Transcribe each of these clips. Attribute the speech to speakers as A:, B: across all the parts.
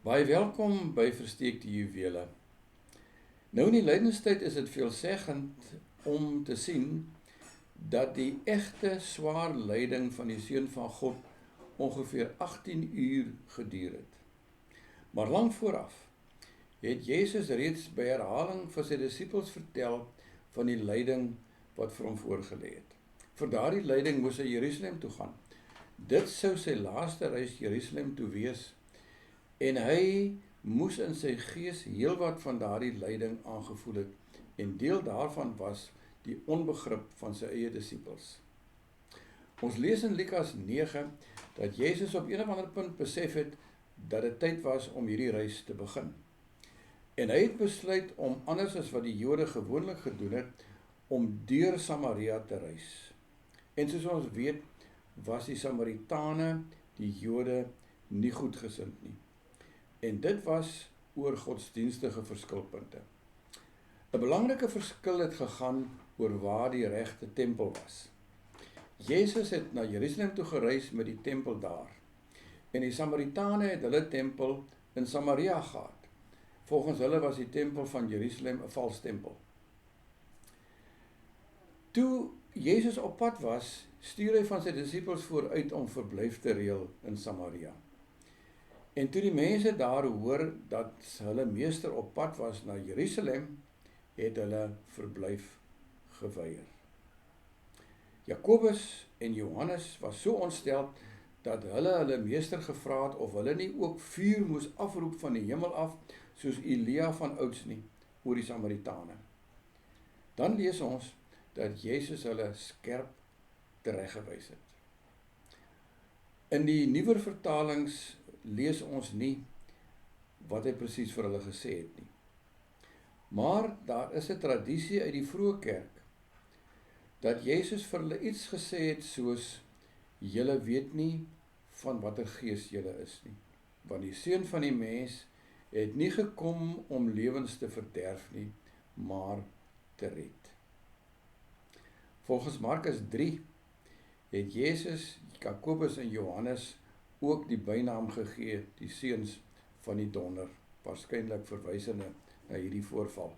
A: Baie welkom by Versteekte Juwele. Nou in die lydenstyd is dit veelzeggend om te sien dat die egte swaar lyding van die Seun van God ongeveer 18 uur geduur het. Maar lang vooraf het Jezus reeds by herhaling vir sy disippels vertel van die lyding wat vir hom voorgelê het. Vir daardie lyding moes hy Jerusalem toe gaan. Dit sou sy laaste reis Jerusalem toe wees en hy moes in sy gees heelwat van daardie lyding aangevoel het en deel daarvan was die onbegrip van sy eie disippels. Ons lees in Lukas 9 dat Jezus op een of ander punt besef het dat dit tyd was om hierdie reis te begin. En hy het besluit om anders as wat die Jode gewoonlik gedoen het, om deur Samaria te reis. En soos ons weet, was die Samaritane die Jode nie goedgesind nie. En dit was oor godsdienstige verskilpunte. 'n Belangrike verskil het gegaan oor waar die regte tempel was. Jezus het na Jerusalem toe gereis met die tempel daar. En die Samaritane het hulle tempel in Samaria gehad. Volgens hulle was die tempel van Jerusalem 'n vals tempel. Toe Jezus op pad was, stuur hy van sy disippels vooruit om verblyf te reël in Samaria. En toe die mense daar hoor dat hulle meester op pad was na Jerusalem, het hulle verblyf geweier. Jakobus en Johannes was so ontstel dat hulle meester gevra het of hulle nie ook vuur moes afroep van die hemel af, soos Elia van ouds nie, oor die Samaritane. Dan lees ons dat Jezus hulle skerp tereggewys het. In die nuwer vertalings lees ons nie wat hy presies vir hulle gesê het nie. Maar daar is 'n tradisie uit die vroeë kerk dat Jezus vir hulle iets gesê het soos: "Julle weet nie van watter gees julle is nie, want die Seun van die mens het nie gekom om lewens te verderf nie, maar te red." Volgens Markus 3 het Jezus, Jakobus en Johannes ook die bynaam gegee, die seuns van die donder, waarskynlik verwysende na hierdie voorval,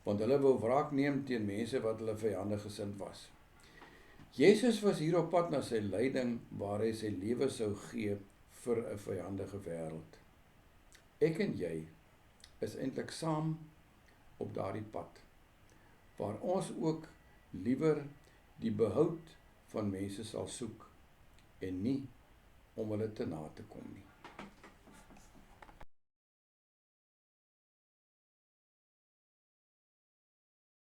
A: want hulle wou wraak neem teen mense wat hulle vyandig gesind was. Jezus was hier op pad na sy lyding, waar hy sy lewe sou gee vir 'n vyandige wêreld. Ek en jy is eintlik saam op daardie pad, waar ons ook liewer die behoud van mense sal soek, en nie om hulle te na te kom nie.